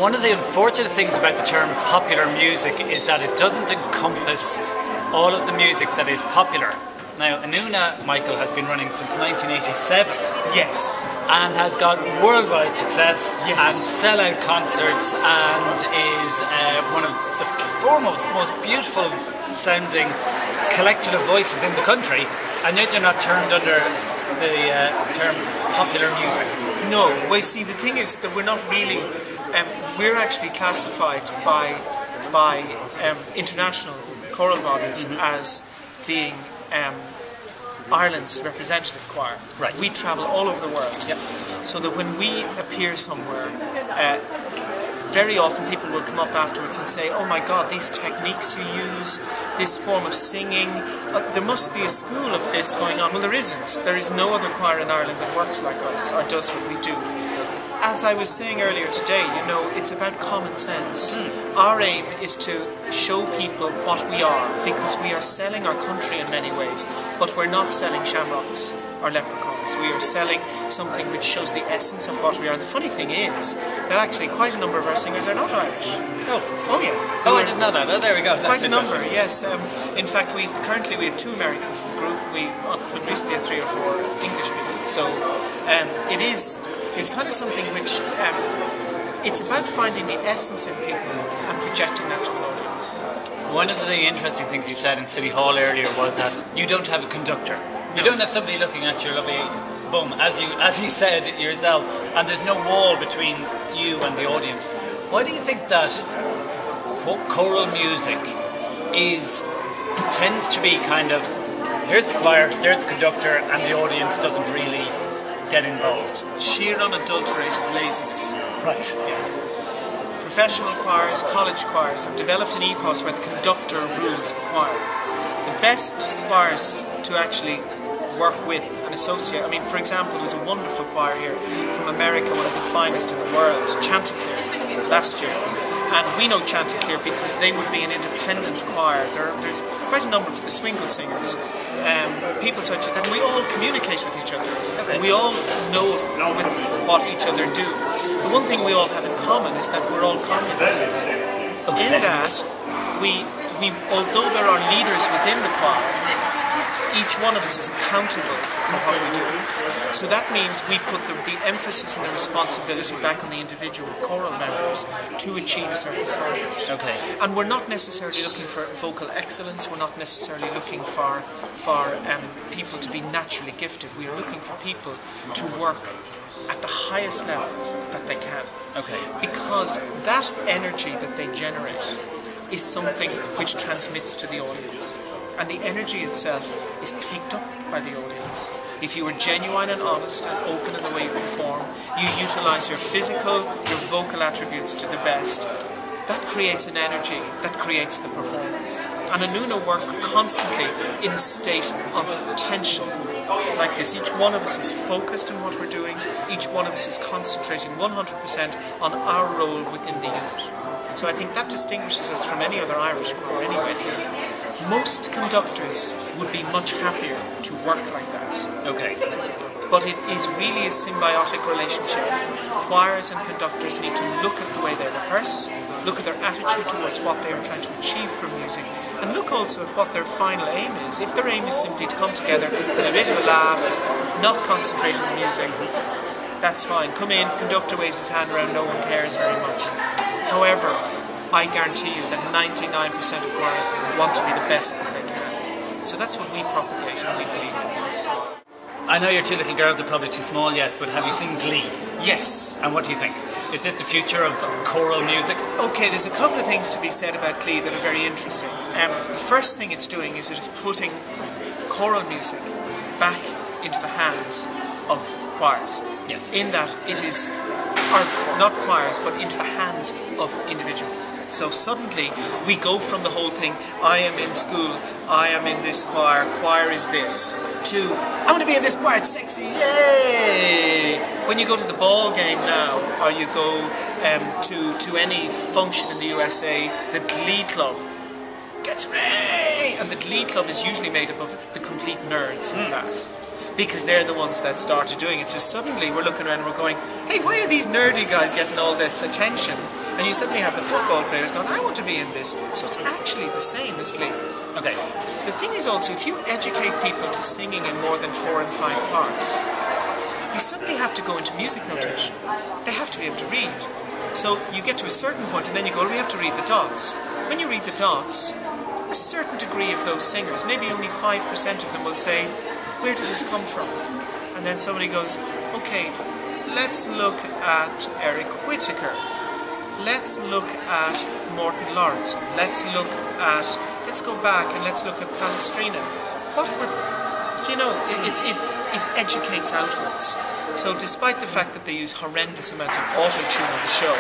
One of the unfortunate things about the term popular music is that it doesn't encompass all of the music that is popular. Now, Anúna, Michael, has been running since 1987. Yes. And has got worldwide success, yes, and sell-out concerts, and is one of the foremost, most beautiful sounding collection of voices in the country, and yet you're not termed under the term popular music. No, well, see, the thing is that we're not really, we're actually classified by international choral bodies as being Ireland's representative choir. Right. We travel all over the world. Yep. So that when we appear somewhere, very often people will come up afterwards and say, oh my God, these techniques you use, this form of singing, there must be a school of this going on. Well, there isn't. There is no other choir in Ireland that works like us or does what we do. As I was saying earlier today, you know, it's about common sense. Our aim is to show people what we are, because we are selling our country in many ways, but we're not selling shamrocks or leprechauns. We are selling something which shows the essence of what we are. And the funny thing is that actually quite a number of our singers are not Irish. Oh yeah. Oh, I didn't know that. Oh, there we go. Quite a number, yes. In fact, currently we have 2 Americans in the group. We recently had 3 or 4 English people. So it's kind of something which, it's about finding the essence in people and projecting that to an audience. One of the interesting things you said in City Hall earlier was that you don't have a conductor. You don't have somebody looking at your lovely bum, as you said yourself, and there's no wall between you and the audience. Why do you think that choral music tends to be kind of, here's the choir, there's the conductor, and the audience doesn't really get involved? Sheer unadulterated laziness. Right. Yeah. Professional choirs, college choirs have developed an ethos where the conductor rules the choir. The best choirs to actually work with and associate, I mean, for example, there was a wonderful choir here from America, one of the finest in the world, Chanticleer, last year. And we know Chanticleer because they would be an independent choir. There's quite a number of the swingle singers, people such as that. We all communicate with each other. We all know with what each other do. The one thing we all have in common is that we're all communists. In that, although there are leaders within the choir, each one of us is accountable for what we do. So that means we put the emphasis and the responsibility back on the individual choral members to achieve a certain standard. Okay. And we're not necessarily looking for vocal excellence, we're not necessarily looking for people to be naturally gifted. We are looking for people to work at the highest level that they can. Okay. Because that energy that they generate is something which transmits to the audience. And the energy itself is picked up by the audience. If you are genuine and honest and open in the way you perform, you utilize your physical, your vocal attributes to the best, that creates an energy that creates the performance. And Anúna work constantly in a state of tension like this. Each one of us is focused on what we're doing, each one of us is concentrating 100% on our role within the unit. So I think that distinguishes us from any other Irish choir anyway. Most conductors would be much happier to work like that. Okay. But it is really a symbiotic relationship. Choirs and conductors need to look at the way they rehearse, look at their attitude towards what they are trying to achieve from music, and look also at what their final aim is. If their aim is simply to come together, have a bit of a laugh, not concentrate on the music, that's fine. Come in, conductor waves his hand around, no one cares very much. However, I guarantee you that 99% of choirs want to be the best that they can. So that's what we propagate and we believe in. I know your 2 little girls are probably too small yet, but have you seen Glee? Yes. And what do you think? Is this the future of choral music? Okay, there's a couple of things to be said about Glee that are very interesting. The first thing it's doing is it is putting choral music back into the hands of choirs. Yes. In that it is, or not choirs, but into the hands of individuals. So suddenly we go from the whole thing, I am in school, I am in this choir is this, to I want to be in this choir, it's sexy, yay! When you go to the ball game now, or you go to any function in the USA, the Glee Club gets ready! And the Glee Club is usually made up of the complete nerds in class. because they're the ones that started doing it. So suddenly we're looking around and we're going, hey, why are these nerdy guys getting all this attention? And you suddenly have the football players going, I want to be in this. So it's actually the same as Glee. Okay. The thing is also, if you educate people to singing in more than 4 and 5 parts, you suddenly have to go into music notation. They have to be able to read. So you get to a certain point and then you go, well, we have to read the dots. When you read the dots, a certain degree of those singers, maybe only 5% of them will say, where did this come from? And then somebody goes, okay, let's look at Eric Whittaker. Let's look at Morton Lawrence. Let's go back and let's look at Palestrina. It educates outwards. So despite the fact that they use horrendous amounts of auto-tune on the show,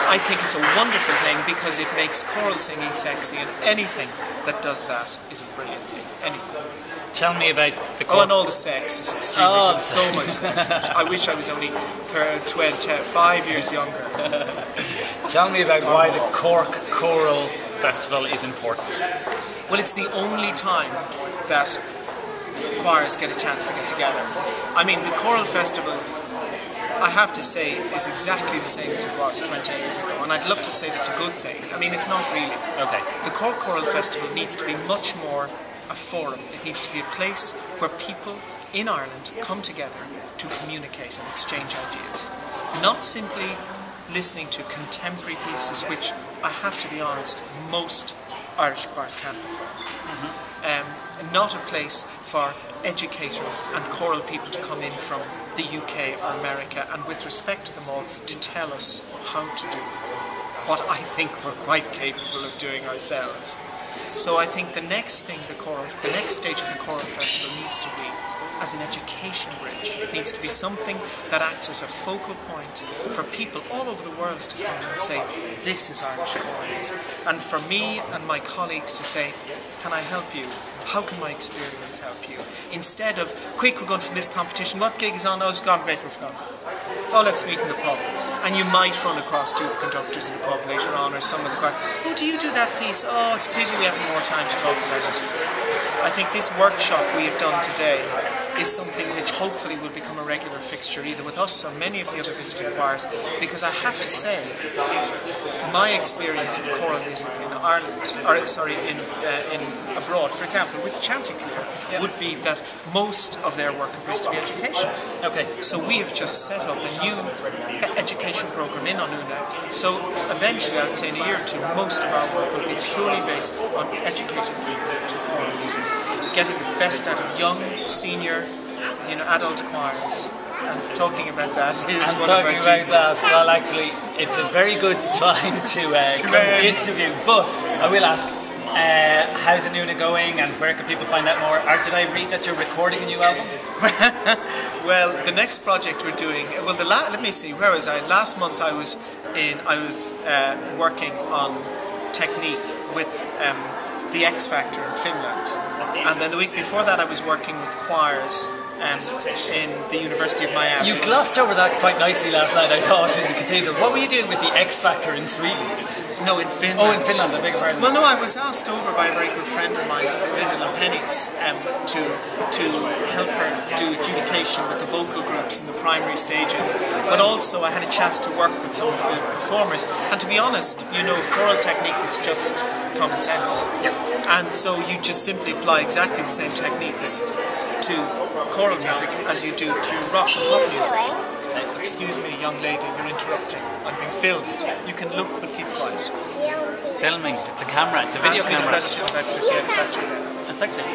I think it's a wonderful thing because it makes choral singing sexy, and anything that does that is a brilliant thing. Anything. Tell me about the Cork. Oh, and all the sex is extremely good. So much sex. I wish I was only 5 years younger. Tell me about why the Cork Choral Festival is important. Well, it's the only time that choirs get a chance to get together. I mean, the Choral Festival, I have to say, is exactly the same as it was 20 years ago, and I'd love to say that's a good thing. I mean, it's not really. Okay. The Cork Choral Festival needs to be much more a forum. It needs to be a place where people in Ireland come together to communicate and exchange ideas. Not simply listening to contemporary pieces, which I have to be honest, most Irish choirs can't perform. Not a place for educators and choral people to come in from the UK or America and, with respect to them all, to tell us how to do what I think we're quite capable of doing ourselves. So I think the next thing the next stage of the Choral Festival needs to be as an education bridge. It needs to be something that acts as a focal point for people all over the world to come and say, this is Irish choral music. And for me and my colleagues to say, can I help you? How can my experience help you? Instead of, quick, we're going from this competition, what gig is on? Oh, it's gone, great, we've gone. Oh, let's meet in the pub. And you might run across two conductors in the pub later on, or some of the choir. Oh, do you do that piece? Oh, it's a pity we haven't more time to talk about it. I think this workshop we have done today is something which hopefully will become a regular fixture either with us or many of the other visiting choirs, because I have to say my experience of choral music in Ireland, in abroad, for example with Chanticleer, would be that most of their work appears to be education. Okay. So we have just set up a new education program in Anúna. So eventually, I would say in a year or two, most of our work will be purely based on educating people to choral music, getting the best out of young, senior, adult choirs. And talking about that is one of our duties. Well, actually, it's a very good time to come to the interview. But I will ask, how's Anúna going, and where can people find out more? Or did I read that you're recording a new album? Well, the next project we're doing. Well, let me see. Where was I? Last month I was working on technique with the X Factor in Finland, and then the week before that I was working with choirs in the University of Miami. You glossed over that quite nicely last night, I thought, in the cathedral. What were you doing with the X Factor in Sweden? No, in Finland. Oh, in Finland, I beg your pardon. Well, no, I was asked over by a very good friend of mine, Linda Pennies, to help her do adjudication with the vocal groups in the primary stages. But also I had a chance to work with some of the performers. And to be honest, choral technique is just common sense. Yep. And so you just simply apply exactly the same techniques to choral music as you do to rock and pop music. Excuse me, young lady, you're interrupting. I'm being filmed. You can look but keep quiet. Filming. It's a camera. It's a video camera. Ask me the question about the X Factor then.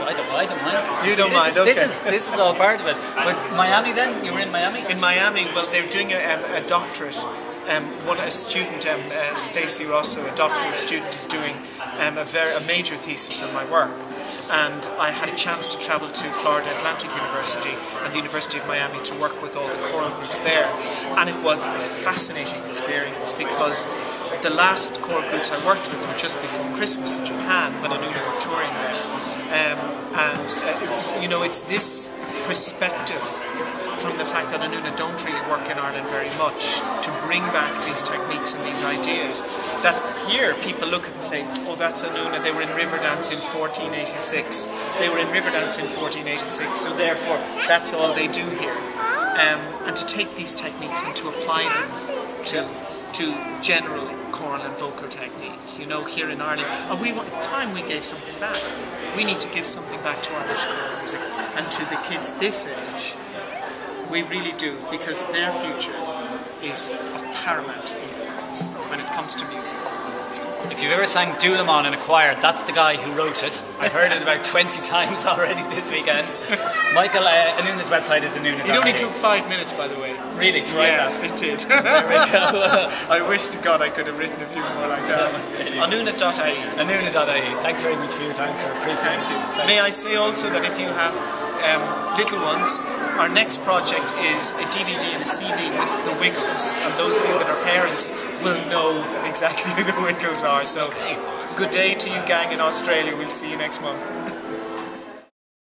I don't mind. You don't mind, okay. This is all part of it. But Miami then? You were in Miami? In Miami, well, they're doing a doctorate. A student, Stacey Rosso, a doctoral student, is doing a major thesis on my work. And I had a chance to travel to Florida Atlantic University and the University of Miami to work with all the choral groups there. And it was a fascinating experience because the last choral groups I worked with were just before Christmas in Japan when Anúna were touring there. It's this perspective from the fact that Anúna don't really work in Ireland very much, to bring back these techniques and these ideas that here people look at and say, oh, that's Anúna, they were in Riverdance in 1486, they were in Riverdance in 1486, so therefore that's all they do here. And to take these techniques and to apply them to general choral and vocal technique, you know, here in Ireland. And at the time we gave something back. We need to give something back to Irish choral music and to the kids this age. We really do, because their future is of paramount importance when it comes to music. If you've ever sang Dúlamán in a choir, that's the guy who wrote it. I've heard it about 20 times already this weekend. Michael, Anúna's website is Anúna.ie. It only took 5 minutes, by the way. Really, to write that? It did. There we go. I wish to God I could have written a few more like that. Anúna.ie. Anúna.ie. Thanks very much for your time, sir. Appreciate it. May I say also that if you have little ones, our next project is a DVD and a CD with the Wiggles, and those of you that are parents will know exactly who the Wiggles are. So, good day to you gang in Australia. We'll see you next month.